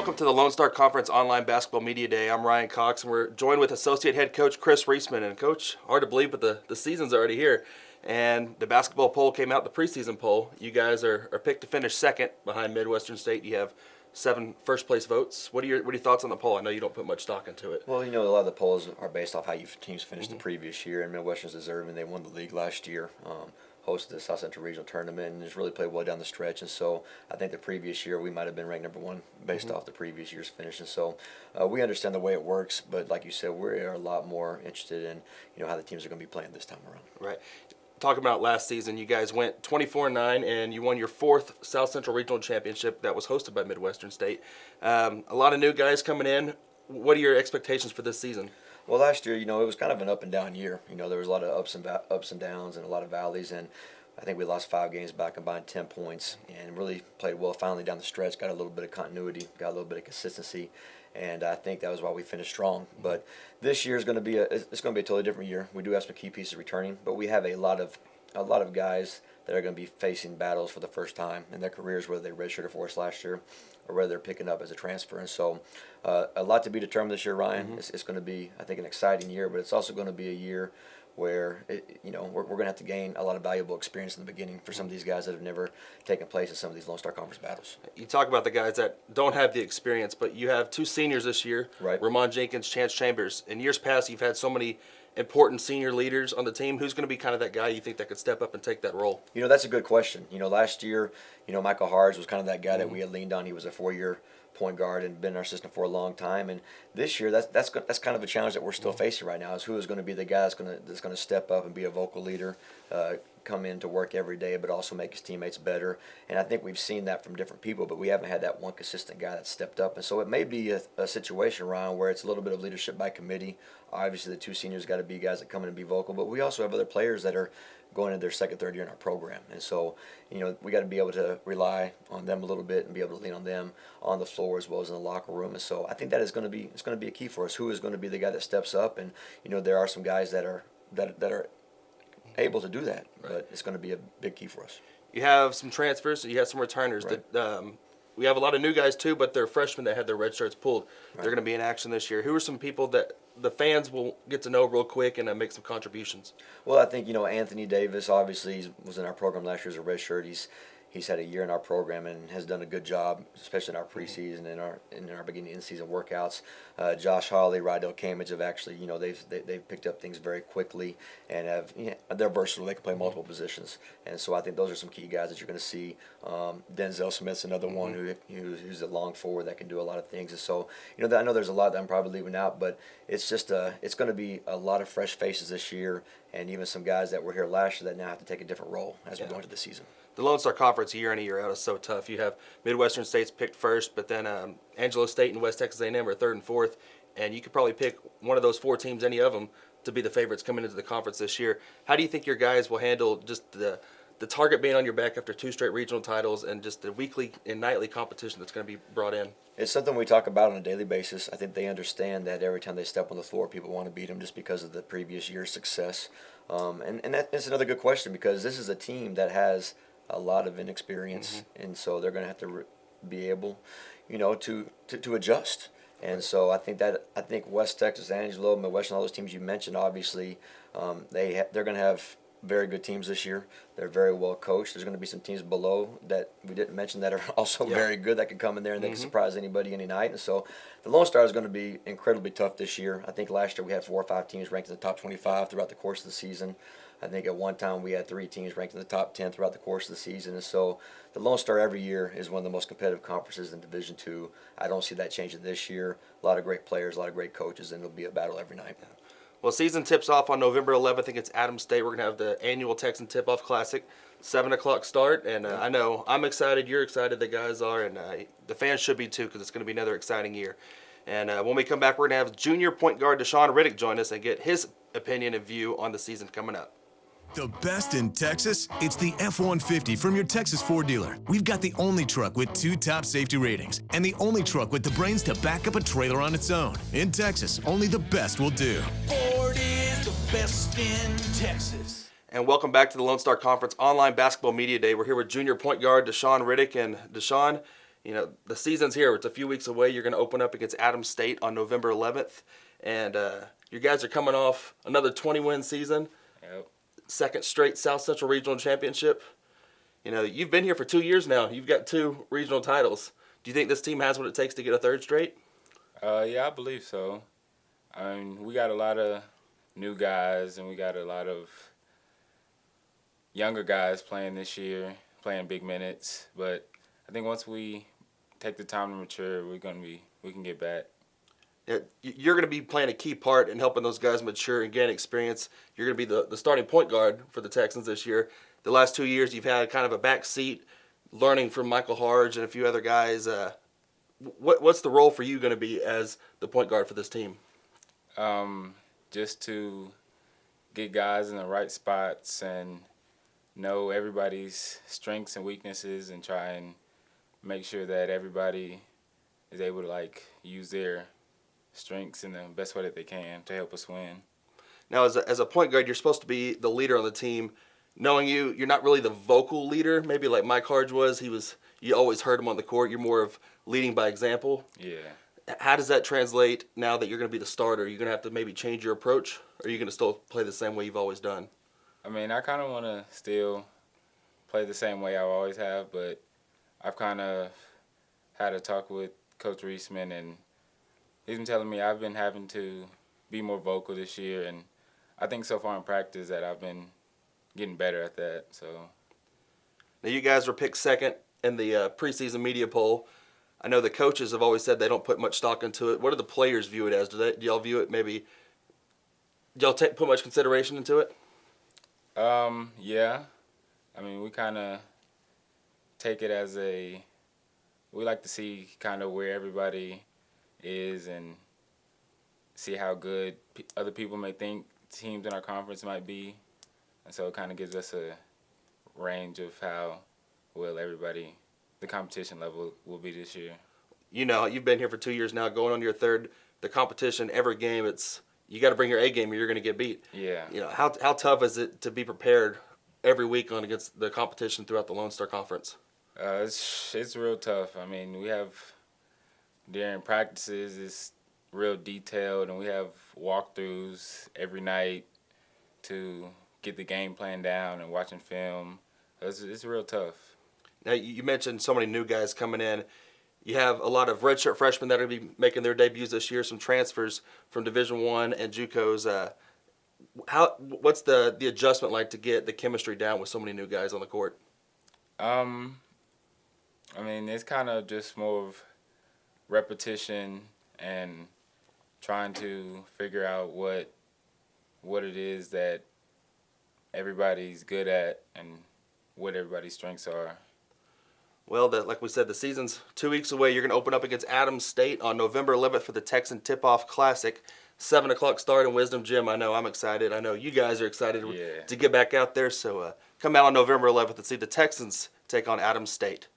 welcome to the Lone Star Conference Online Basketball Media Day. I'm Ryan Cox, and we're joined with Associate Head Coach Chris Reisman. And Coach, hard to believe, but the season's already here. And the basketball poll came out, the preseason poll. You guys are picked to finish second behind Midwestern State. You have 7 first-place votes. What are your thoughts on the poll? I know you don't put much stock into it. Well, a lot of the polls are based off how teams finished the previous year, and Midwestern's deserving. They won the league last year. Hosted the South Central Regional Tournament and just really played well down the stretch. And so I think the previous year we might have been ranked number 1 based off the previous year's finish. And so we understand the way it works, but like you said, we are a lot more interested in how the teams are going to be playing this time around. Right. Talking about last season, you guys went 24-9 and you won your 4th South Central Regional Championship that was hosted by Midwestern State. A lot of new guys coming in. What are your expectations for this season? Well, last year, it was kind of an up and down year. There was a lot of ups and downs and a lot of valleys, and I think we lost 5 games by combined 10 points and really played well finally down the stretch, got a little bit of continuity, got a little bit of consistency, and I think that was why we finished strong. But this year is going to be a totally different year. We do have some key pieces returning, but we have a lot of guys that are going to be facing battles for the first time in their careers, whether they redshirted for us last year or whether they're picking up as a transfer. And so a lot to be determined this year, Ryan. It's going to be, I think, an exciting year, but it's also going to be a year where we're going to have to gain a lot of valuable experience in the beginning for some of these guys that have never taken place in some of these Lone Star Conference battles. You talk about the guys that don't have the experience, but you have 2 seniors this year, right? Ramon Jenkins, Chance Chambers. In years past, you've had so many important senior leaders on the team. Who's going to be kind of that guy you think that could step up and take that role? That's a good question. Last year, Michael Hards was kind of that guy that we had leaned on. He was a 4-year point guard and been our assistant for a long time. And this year, that's kind of a challenge that we're still facing right now, is who is going to be the guy that's going to step up and be a vocal leader, come in to work every day, but also make his teammates better. And I think we've seen that from different people, but we haven't had that one consistent guy that stepped up. And so it may be a situation, Ryan, where it's a little bit of leadership by committee. Obviously, the 2 seniors got to be guys that come in and be vocal, but we also have other players that are going into their 2nd, 3rd year in our program. And so, we got to be able to rely on them a little bit and be able to lean on them on the floor as well as in the locker room. And so I think that is going to be a key for us. Who is going to be the guy that steps up? And, there are some guys that are able to do that, right, but it's going to be a big key for us. You have some transfers, you have some returners. Right. That we have a lot of new guys too, but they're freshmen that had their red shirts pulled. Right. They're going to be in action this year. Who are some people that the fans will get to know real quick and make some contributions? Well, I think Anthony Davis obviously was in our program last year as a red shirt. He's had a year in our program and has done a good job, especially in our preseason and in our beginning in-season workouts. Josh Hawley, Rydell Camage have actually, they've picked up things very quickly and they're versatile. They can play multiple positions, and so I think those are some key guys that you're going to see. Denzel Smith's another one who's a long forward that can do a lot of things. And so, I know there's a lot that I'm probably leaving out, but it's just it's going to be a lot of fresh faces this year, and even some guys that were here last year that now have to take a different role as we go into the season. The Lone Star Conference year in and year out is so tough. You have Midwestern State's picked first, but then Angelo State and West Texas A&M are 3rd and 4th, and you could probably pick one of those 4 teams, any of them, to be the favorites coming into the conference this year. How do you think your guys will handle just the target being on your back after 2 straight regional titles and just the weekly and nightly competition that's going to be brought in? It's something we talk about on a daily basis. I think they understand that every time they step on the floor, people want to beat them just because of the previous year's success. And that's another good question, because this is a team that has a lot of inexperience, and so they're going to have to be able, to adjust. And so I think West Texas, Angelo, Midwestern, all those teams you mentioned, obviously, they're going to have very good teams this year. They're very well coached. There's going to be some teams below that we didn't mention that are also very good that can come in there and they can surprise anybody any night. And so the Lone Star is going to be incredibly tough this year. I think last year we had 4 or 5 teams ranked in the top 25 throughout the course of the season. I think at one time we had 3 teams ranked in the top 10 throughout the course of the season. And so the Lone Star every year is one of the most competitive conferences in Division II. I don't see that changing this year. A lot of great players, a lot of great coaches, and it'll be a battle every night. Well, season tips off on November 11th. I think it's Adams State. We're going to have the annual Texan Tip-Off Classic, 7 o'clock start. And I know I'm excited, you're excited, the guys are, and the fans should be too, because it's going to be another exciting year. And when we come back, we're going to have junior point guard Deshaun Riddick join us and get his opinion and view on the season coming up. The best in Texas? It's the F-150 from your Texas Ford dealer. We've got the only truck with 2 top safety ratings and the only truck with the brains to back up a trailer on its own. In Texas, only the best will do. Ford is the best in Texas. And welcome back to the Lone Star Conference Online Basketball Media Day. We're here with junior point guard Deshaun Riddick. And Deshaun, The season's here. It's a few weeks away. You're going to open up against Adams State on November 11th. And you guys are coming off another 20-win season. Yep. Second straight South Central Regional Championship. You've been here for 2 years now. You've got 2 regional titles. Do you think this team has what it takes to get a third straight? Yeah, I believe so. We got a lot of new guys, and we got a lot of younger guys playing this year, playing big minutes. But I think once we take the time to mature, we can get back. Yeah, you're going to be playing a key part in helping those guys mature and gain experience. You're going to be the starting point guard for the Texans this year. The last 2 years, you've had kind of a back seat, learning from Michael Harge and a few other guys. What's the role for you going to be as the point guard for this team? Just to get guys in the right spots and know everybody's strengths and weaknesses and try and make sure that everybody is able to use their strengths in the best way that they can to help us win. Now, as a point guard, you're supposed to be the leader on the team. Knowing you're not really the vocal leader, maybe like Mike Harge was. You always heard him on the court. You're more of leading by example. Yeah. How does that translate now that you're going to be the starter? Are you going to have to maybe change your approach, or are you going to still play the same way you've always done? I kind of want to still play the same way I always have, but I've kind of had a talk with Coach Reisman, and he's been telling me I've been having to be more vocal this year, and I think so far in practice that I've been getting better at that. So now you guys were picked second in the preseason media poll. I know the coaches have always said they don't put much stock into it. What do the players view it as? Do y'all view it maybe? Do y'all put much consideration into it? Yeah. We kind of take it as we like to see kind of where everybody is and see how good other people may think teams in our conference might be. And so it kind of gives us a range of how well the competition level will be this year. You've been here for 2 years now, going on your third. The competition, every game, you got to bring your A game or you're going to get beat. Yeah. How tough is it to be prepared every week against the competition throughout the Lone Star Conference? It's real tough. We have during practices, it's real detailed, and we have walkthroughs every night to get the game plan down and watching film. It's real tough. Now, you mentioned so many new guys coming in. You have a lot of redshirt freshmen that are going to be making their debuts this year, some transfers from Division I and JUCOs. What's the adjustment like to get the chemistry down with so many new guys on the court? It's kind of just more of repetition and trying to figure out what it is that everybody's good at and what everybody's strengths are. Well, like we said, the season's 2 weeks away. You're going to open up against Adams State on November 11th for the Texan Tip-Off Classic. 7 o'clock start in Wisdom Gym. I know I'm excited. I know you guys are excited to get back out there. So come out on November 11th and see the Texans take on Adams State.